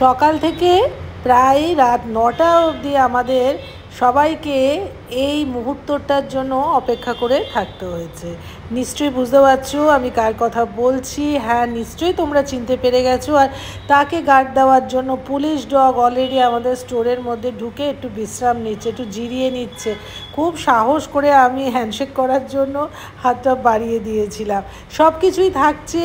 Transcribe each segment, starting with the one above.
সকাল থেকে প্রায় রাত ৯টা অবধি আমাদের সবাইকে এই মুহূর্তটার জন্য অপেক্ষা করে থাকতে হয়েছে। নিশ্চয়ই বুঝতে পারছো আমি কার কথা বলছি। হ্যাঁ, নিশ্চয়ই তোমরা চিনতে পেরে গেছো। আর তাকে গার্ড দেওয়ার জন্য পুলিশ ডগ অলরেডি আমাদের স্টোরের মধ্যে ঢুকে একটু বিশ্রাম নিচ্ছে, একটু জিরিয়ে নিচ্ছে। খুব সাহস করে আমি হ্যান্ডশেক করার জন্য হাতটা বাড়িয়ে দিয়েছিলাম। সব কিছুই থাকছে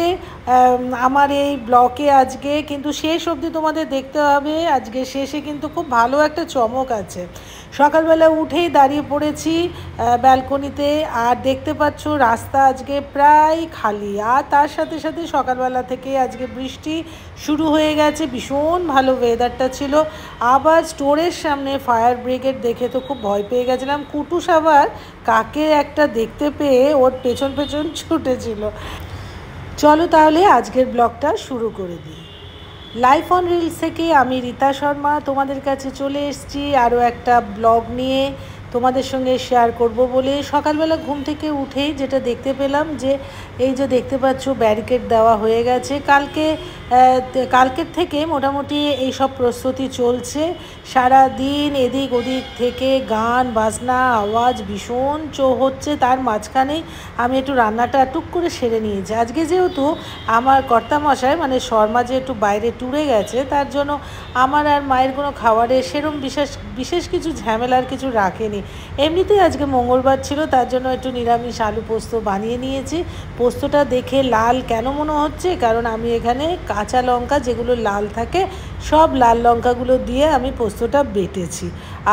আমার এই ব্লকে আজকে, কিন্তু শেষ অবধি তোমাদের দেখতে হবে। আজকে শেষে কিন্তু খুব ভালো একটা চমক আছে। সকালবেলা উঠেই দাঁড়িয়ে পড়েছি ব্যালকনিতে, আর দেখতে পাচ্ছ রাস্তা আজকে প্রায় খালি। আর তার সাথে সাথে সকালবেলা থেকে আজকে বৃষ্টি শুরু হয়ে গেছে। ভীষণ ভালো ওয়েদারটা ছিল। আবার স্টোরের সামনে ফায়ার ব্রিগেড দেখে তো খুব ভয় পেয়ে গেছিলাম। কুটুস আবার কাকে একটা দেখতে পেয়ে ওর পেছন পেছন ছুটেছিল। চলো তাহলে আজকের ব্লগটা শুরু করে দিই। লাইফ অন রিলস থেকে আমি রীতা শর্মা তোমাদের কাছে চলে এসেছি আরও একটা ব্লগ নিয়ে তোমাদের সঙ্গে শেয়ার করব বলে। সকালবেলা ঘুম থেকে উঠেই যেটা দেখতে পেলাম যে এই যে দেখতে পাচ্ছ ব্যারিকেড দেওয়া হয়ে গেছে। কালকের থেকে মোটামুটি এই সব প্রস্তুতি চলছে। সারা দিন এদিক ওদিক থেকে গান বাজনা আওয়াজ ভীষণ হচ্ছে। তার মাঝখানেই আমি একটু রান্নাটা টুক করে সেরে নিয়েছি। আজকে যেহেতু আমার কর্তামশাই মানে শর্মা যে একটু বাইরে ট্যুরে গেছে, তার জন্য আমার আর মায়ের কোনো খাবারে সেরম বিশেষ কিছু ঝামেলার কিছু রাখেনি। এমনিতেই আজকে মঙ্গলবার ছিল, তার জন্য একটু নিরামিষ আলু পোস্ত বানিয়ে নিয়েছি। পোস্তটা দেখে লাল কেন মনে হচ্ছে, কারণ আমি এখানে কাঁচা লঙ্কা যেগুলো লাল থাকে সব লাল লঙ্কাগুলো দিয়ে আমি পোস্তটা বেটেছি।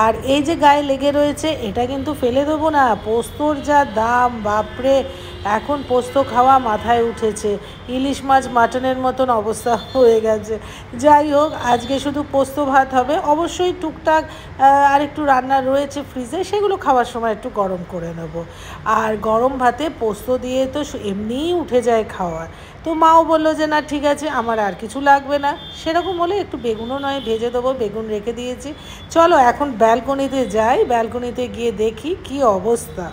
আর এই যে গায়ে লেগে রয়েছে এটা কিন্তু ফেলে দেবো না। পোস্তর যা দাম, বাপরে! এখন পোস্ত খাওয়া মাথায় উঠেছে। ইলিশ মাছ মাটনের মতন অবস্থা হয়ে গেছে। যাই হোক, আজকে শুধু পোস্ত ভাত হবে। অবশ্যই টুকটাক আর একটু রান্না রয়েছে ফ্রিজে, সেগুলো খাওয়ার সময় একটু গরম করে নেব। আর গরম ভাতে পোস্ত দিয়ে তো এমনিই উঠে যায় খাওয়া। তো মাও বললো যে না ঠিক আছে, আমার আর কিছু লাগবে না। সেরকম হলে একটু বেগুনও নয় ভেজে দেবো, বেগুন রেখে দিয়েছি। চলো এখন ব্যালকনিতে যাই, ব্যালকনিতে গিয়ে দেখি কি অবস্থা।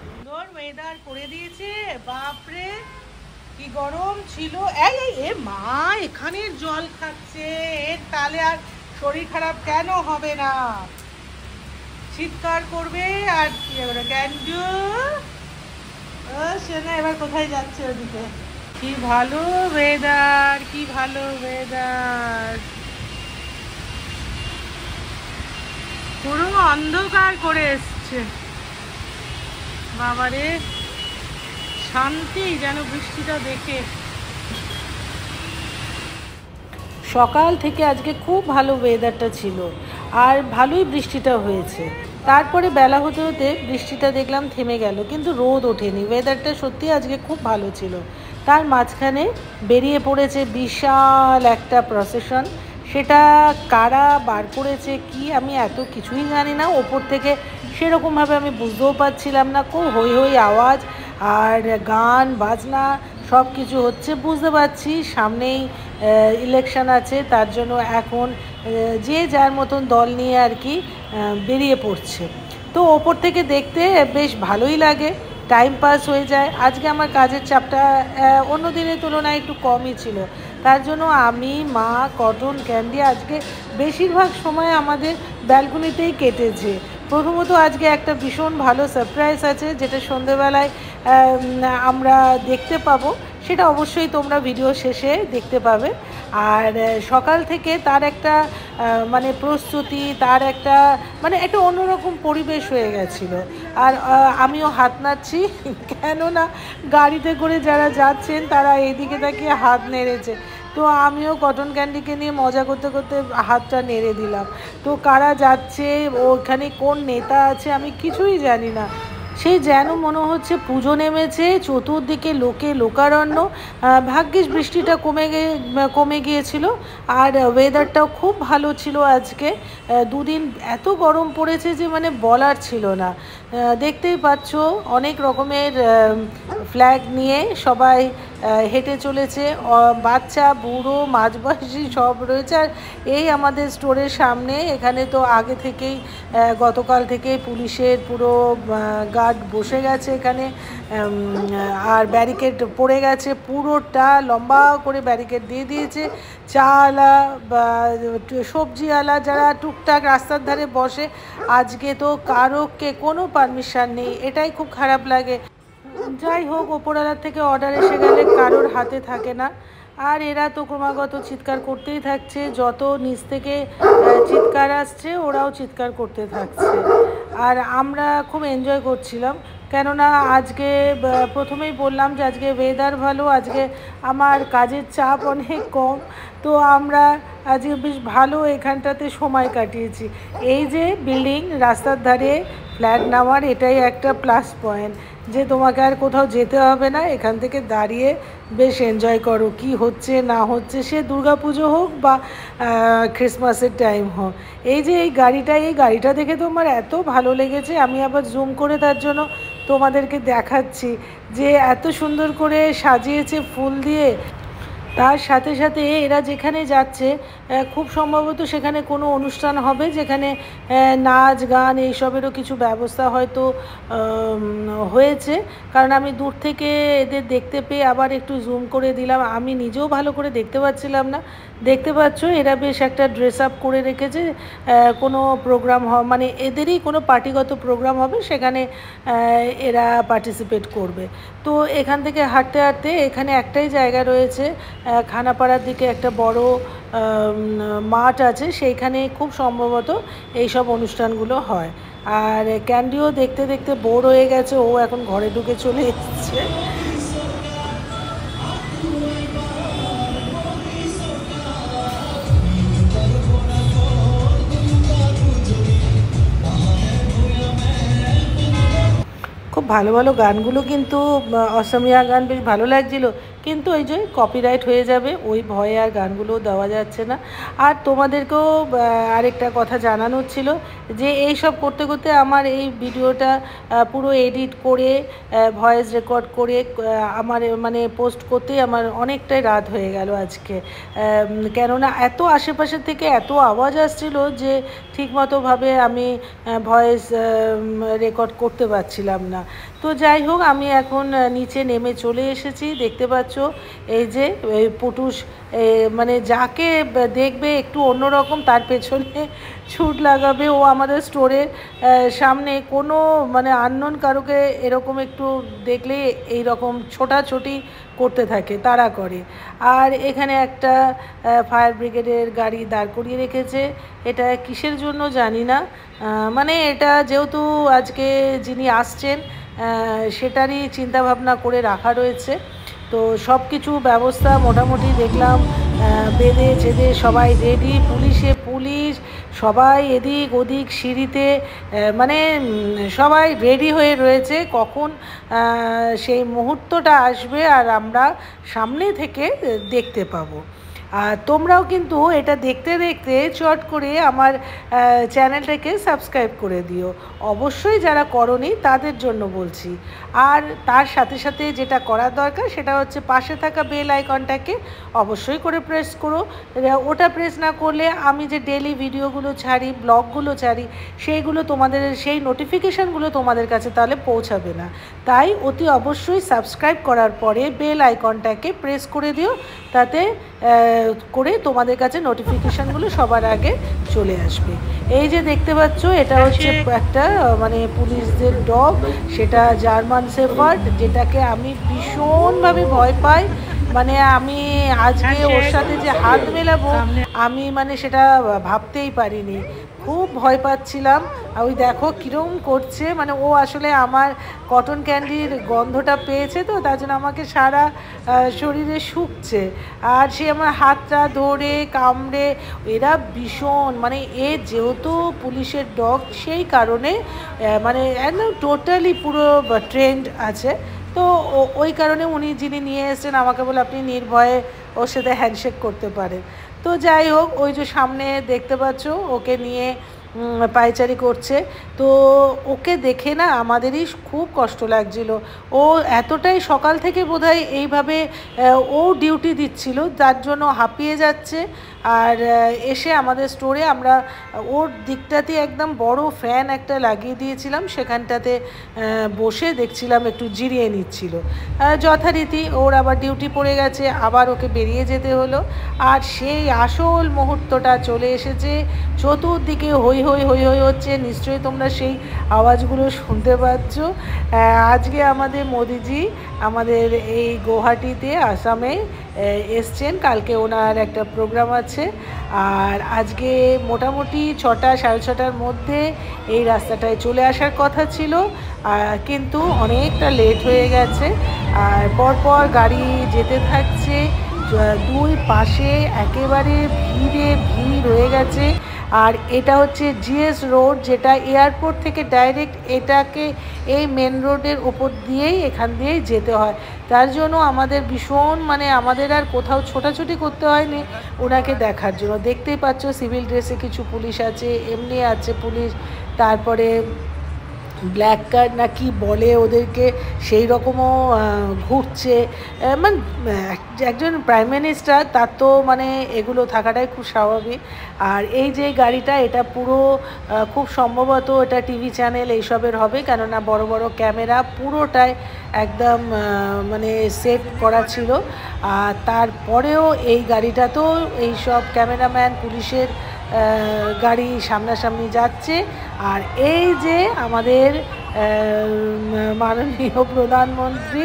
সুন্দর ওয়েদার করে দিয়েছে, বাপরে কি গরম ছিল। এ মা, এখানের জল খাচ্ছে, এর তালে আর শরীর খারাপ কেন হবে না? চিৎকার করবে আর কি এবার ক্যান্ডু। সে না এবার কোথায় যাচ্ছে ওদিকে। কি ভালো ওয়েদার, কি ভালো ওয়েদার। পুরো অন্ধকার করে এসছে। বাবারে শান্তি যেন বৃষ্টিটা দেখে। সকাল থেকে আজকে খুব ভালো ওয়েদারটা ছিল, আর ভালোই বৃষ্টিটা হয়েছে। তারপরে বেলা হতে হতে বৃষ্টিটা দেখলাম থেমে গেল, কিন্তু রোদ ওঠেনি। ওয়েদারটা সত্যি আজকে খুব ভালো ছিল। তার মাঝখানে বেরিয়ে পড়েছে বিশাল একটা প্রসেশন। সেটা কারা বার করেছে কি আমি এত কিছুই জানি না। ওপর থেকে সেরকমভাবে আমি বুঝতেও পারছিলাম না। খুব হই হই আওয়াজ আর গান বাজনা সব কিছু হচ্ছে। বুঝতে পারছি সামনেই ইলেকশন আছে, তার জন্য এখন যে যার মতন দল নিয়ে আর কি বেরিয়ে পড়ছে। তো ওপর থেকে দেখতে বেশ ভালোই লাগে, টাইম পাস হয়ে যায়। আজকে আমার কাজের চাপটা অন্য দিনের তুলনায় একটু কমই ছিল, তার জন্য আমি মা কটন ক্যান্ডি আজকে বেশিরভাগ সময় আমাদের ব্যালকনিতেই কেটেছে। প্রথমত আজকে একটা ভীষণ ভালো সারপ্রাইজ আছে, যেটা সন্ধেবেলায় আমরা দেখতে পাবো। সেটা অবশ্যই তোমরা ভিডিও শেষে দেখতে পাবে। আর সকাল থেকে তার একটা মানে প্রস্তুতি, তার একটা মানে একটা অন্যরকম পরিবেশ হয়ে গেছিলো। আর আমিও হাত নাড়ছি, কেননা গাড়িতে করে যারা যাচ্ছেন তারা এইদিকে তাকিয়ে হাত নেড়েছে। তো আমিও কটন ক্যান্ডিকে নিয়ে মজা করতে করতে হাতটা নেড়ে দিলাম। তো কারা যাচ্ছে, ওখানে কোন নেতা আছে আমি কিছুই জানি না। সেই যেন মনে হচ্ছে পুজো নেমেছে, চতুর্দিকে লোকে লোকারণ্য। ভাগ্যিস বৃষ্টিটা কমে গিয়েছিল। আর ওয়েদারটাও খুব ভালো ছিল আজকে। দুদিন এত গরম পড়েছে যে মানে বলার ছিল না। দেখতেই পাচ্ছ অনেক রকমের ফ্ল্যাগ নিয়ে সবাই হেঁটে চলেছে, বাচ্চা বুড়ো মাঝবয়সী সব রয়েছে। আর এই আমাদের স্টোরের সামনে এখানে তো আগে থেকেই গতকাল থেকে পুলিশের পুরো গার্ড বসে গেছে এখানে, আর ব্যারিকেড পড়ে গেছে, পুরোটা লম্বা করে ব্যারিকেড দিয়ে দিয়েছে। চাওয়ালা বা সবজিওয়ালা যারা টুকটাক রাস্তার ধারে বসে, আজকে তো কারোকে কোনো পারমিশন নেই, এটাই খুব খারাপ লাগে। যাই হোক, ওপরওয়ালার থেকে অর্ডার এসে গেলে কারোর হাতে থাকে না। আর এরা তো ক্রমাগত চিৎকার করতেই থাকছে, যত নিচ থেকে চিৎকার আসছে ওরাও চিৎকার করতে থাকছে। আর আমরা খুব এনজয় করছিলাম, কেননা আজকে প্রথমেই বললাম যে আজকে ওয়েদার ভালো, আজকে আমার কাজের চাপ অনেক কম, তো আমরা আজকে বেশ ভালো এখানটাতে সময় কাটিয়েছি। এই যে বিল্ডিং রাস্তার ধারে ফ্ল্যাট নেওয়ার এটাই একটা প্লাস পয়েন্ট, যে তোমাকে আর কোথাও যেতে হবে না, এখান থেকে দাঁড়িয়ে বেশ এনজয় করো কি হচ্ছে না হচ্ছে, সে দুর্গাপুজো হোক বা ক্রিসমাসের টাইম হোক। এই যে এই গাড়িটা দেখে তো আমার এত ভালো লেগেছে, আমি আবার জুম করে তার জন্য তোমাদেরকে দেখাচ্ছি যে এত সুন্দর করে সাজিয়েছে ফুল দিয়ে। তার সাথে সাথে এরা যেখানে যাচ্ছে খুব সম্ভবত সেখানে কোনো অনুষ্ঠান হবে, যেখানে নাচ গান এইসবেরও কিছু ব্যবস্থা হয়তো হয়েছে, কারণ আমি দূর থেকে এদের দেখতে পেয়ে আবার একটু জুম করে দিলাম, আমি নিজেও ভালো করে দেখতে পাচ্ছিলাম না। দেখতে পাচ্ছ এরা বেশ একটা ড্রেস আপ করে রেখেছে, কোনো প্রোগ্রাম মানে এদেরই কোনো পার্টিগত প্রোগ্রাম হবে, সেখানে এরা পার্টিসিপেট করবে। তো এখান থেকে হাঁটতে হাঁটতে এখানে একটাই জায়গা রয়েছে, খানাপাড়ার দিকে একটা বড় মাঠ আছে, সেইখানে খুব সম্ভবত এইসব অনুষ্ঠানগুলো হয়। আর ক্যান্ডিও দেখতে দেখতে বোর হয়ে গেছে, ও এখন ঘরে ঢুকে চলে এসেছে। খুব ভালো ভালো গানগুলো কিন্তু অসমিয়া গান বেশ ভালো লাগছিল, কিন্তু ওই যে কপিরাইট হয়ে যাবে ওই ভয়ে আর গানগুলো দেওয়া যাচ্ছে না। আর তোমাদেরকেও আরেকটা কথা জানানোর ছিল যে এই সব করতে করতে আমার এই ভিডিওটা পুরো এডিট করে ভয়েস রেকর্ড করে আমার মানে পোস্ট করতেই আমার অনেকটাই রাত হয়ে গেল আজকে, কেননা এত আশেপাশের থেকে এত আওয়াজ আসছিল যে ঠিকমতোভাবে আমি ভয়েস রেকর্ড করতে পারছিলাম না। তো যাই হোক, আমি এখন নিচে নেমে চলে এসেছি, দেখতে পাচ্ছ এই যে পটুস মানে যাকে দেখবে একটু অন্যরকম তার পেছনে ছুট লাগাবে। ও আমাদের স্টোরের সামনে কোনো মানে আননোন কারোকে এরকম একটু দেখলে এই রকম ছোটাছুটি করতে থাকে, তাড়া করে। আর এখানে একটা ফায়ার ব্রিগেডের গাড়ি দাঁড় করিয়ে রেখেছে, এটা কিসের জন্য জানি না, মানে এটা যেহেতু আজকে যিনি আসছেন সেটারই চিন্তাভাবনা করে রাখা রয়েছে। তো সব কিছু ব্যবস্থা মোটামুটি দেখলাম বেঁধে ছেদে সবাই রেডি, পুলিশ সবাই এদিক ওদিক সিঁড়িতে, মানে সবাই রেডি হয়ে রয়েছে কখন সেই মুহূর্তটা আসবে আর আমরা সামনে থেকে দেখতে পাবো। আর তোমরাও কিন্তু এটা দেখতে দেখতে চট করে আমার চ্যানেলটাকে সাবস্ক্রাইব করে দিও, অবশ্যই যারা করোনি তাদের জন্য বলছি। আর তার সাথে সাথে যেটা করার দরকার সেটা হচ্ছে পাশে থাকা বেল আইকনটাকে অবশ্যই করে প্রেস করো। ওটা প্রেস না করলে আমি যে ডেলি ভিডিওগুলো ছাড়ি, ব্লগগুলো ছাড়ি, সেইগুলো তোমাদের সেই নোটিফিকেশানগুলো তোমাদের কাছে তাহলে পৌঁছাবে না। তাই অতি অবশ্যই সাবস্ক্রাইব করার পরে বেল আইকনটাকে প্রেস করে দিও, তাতে করে তোমাদের কাছে নোটিফিকেশানগুলো সবার আগে চলে আসবে। এই যে দেখতে পাচ্ছ এটা হচ্ছে একটা মানে পুলিশদের ডগ, সেটা জার্মান শেফার্ড, যেটাকে আমি ভীষণভাবে ভয় পাই। মানে আমি আজকে ওর সাথে যে হাত মেলাবো আমি মানে সেটা ভাবতেই পারিনি, খুব ভয় পাচ্ছিলাম। ওই দেখো কীরকম করছে, মানে ও আসলে আমার কটন ক্যান্ডির গন্ধটা পেয়েছে, তো তার জন্য আমাকে সারা শরীরে শুকছে, আর সে আমার হাতটা ধরে কামড়ে। এরা ভীষণ মানে যেহেতু পুলিশের ডগ সেই কারণে মানে একদম টোটালি পুরো ট্রেন্ড আছে, তো ওই কারণে উনি যিনি নিয়ে এসেছেন আমাকে বলে আপনি নির্ভয়ে ওর সাথে হ্যান্ডশেক করতে পারেন। তো যাই হোক, ওই যে সামনে দেখতে পাচ্ছ ওকে নিয়ে পায়চারি করছে। তো ওকে দেখে না আমাদেরই খুব কষ্ট লাগছিল। ও এতটাই সকাল থেকে বোধহয় এইভাবে ও ডিউটি দিচ্ছিল, যার জন্য হাঁপিয়ে যাচ্ছে। আর এসে আমাদের স্টোরে আমরা ওর দিকটাতে একদম বড় ফ্যান একটা লাগিয়ে দিয়েছিলাম, সেখানটাতে বসে দেখছিলাম, একটু জিরিয়ে নিচ্ছিল। যথারীতি ওর আবার ডিউটি পড়ে গেছে, আবার ওকে বেরিয়ে যেতে হলো। আর সেই আসল মুহূর্তটা চলে এসেছে, চতুর্দিকে হই হই হই হই হচ্ছে, নিশ্চয়ই তোমরা সেই আওয়াজগুলো শুনতে পাচ্ছ। আজকে আমাদের মোদিজি আমাদের এই গুয়াহাটিতে আসামে এসছেন, কালকে ওনার একটা প্রোগ্রাম আছে। আর আজকে মোটামুটি 6টা সাড়ে 6টার মধ্যে এই রাস্তাটায় চলে আসার কথা ছিল, কিন্তু অনেকটা লেট হয়ে গেছে। আর পরপর গাড়ি যেতে থাকছে, দুই পাশে একেবারে ভিড় হয়ে গেছে। আর এটা হচ্ছে জিএস রোড, যেটা এয়ারপোর্ট থেকে ডাইরেক্ট এটাকে এই মেন রোডের ওপর দিয়েই এখান দিয়েই যেতে হয়। তার জন্য আমাদের ভীষণ আমাদের আর কোথাও ছোটাছুটি করতে হয়নি ওনাকে দেখার জন্য। দেখতেই পাচ্ছ সিভিল ড্রেসে কিছু পুলিশ আছে, এমনি আছে পুলিশ, তারপরে ব্ল্যাক কার্ড না কি বলে ওদেরকে, সেই রকমও ঘুরছে। একজন প্রাইম মিনিস্টার, তার তো এগুলো থাকাটাই খুব স্বাভাবিক। আর এই যে গাড়িটা, এটা পুরো খুব সম্ভবত এটা টিভি চ্যানেল এইসবের হবে, কেননা বড় বড় ক্যামেরা পুরোটাই একদম সেট করা ছিল। আর তারপরেও এই গাড়িটা তো এইসব ক্যামেরাম্যান পুলিশের গাড়ি সামনাসামনি যাচ্ছে। আর এই যে আমাদের মাননীয় প্রধানমন্ত্রী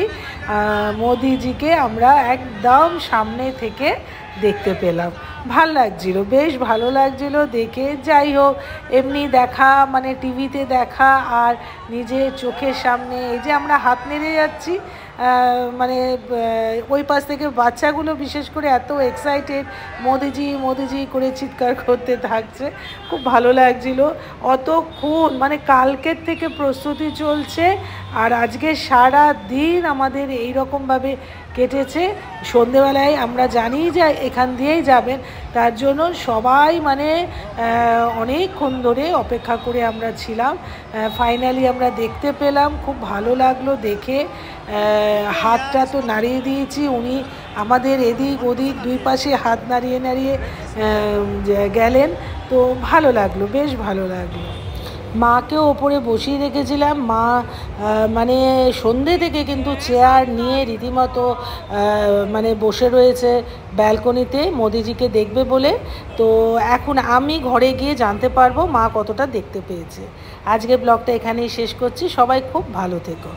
মোদিজিকে আমরা একদম সামনে থেকে দেখতে পেলাম। ভাল লাগছিল, বেশ ভালো লাগছিল দেখে। যাই হোক, এমনি দেখা টিভিতে দেখা আর নিজের চোখের সামনে এই যে আমরা হাত নেড়ে যাচ্ছি, ওই পাশ থেকে বাচ্চাগুলো বিশেষ করে এত এক্সাইটেড, মোদিজি মোদিজি করে চিৎকার করতে থাকছে, খুব ভালো লাগছিল। অতক্ষণ কালকের থেকে প্রস্তুতি চলছে, আর আজকে সারা দিন আমাদের এই রকমভাবে কেটেছে। সন্ধেবেলায় আমরা জানি যে এখান দিয়েই যাবেন, তার জন্য সবাই অনেকক্ষণ ধরে অপেক্ষা করে আমরা ছিলাম। ফাইনালি আমরা দেখতে পেলাম, খুব ভালো লাগলো দেখে। হাতটা তো নাড়িয়ে দিয়েছি, উনি আমাদের এদিক ওদিক দুই পাশে হাত নাড়িয়ে নাড়িয়ে গেলেন। তো ভালো লাগলো, বেশ ভালো লাগলো। মাকেও ওপরে বসিয়ে রেখেছিলাম। মা সন্ধে থেকে কিন্তু চেয়ার নিয়ে রীতিমতো বসে রয়েছে ব্যালকনিতে মোদিজিকে দেখবে বলে। তো এখন আমি ঘরে গিয়ে জানতে পারবো মা কতটা দেখতে পেয়েছে। আজকে ব্লগটা এখানেই শেষ করছি। সবাই খুব ভালো থেকো।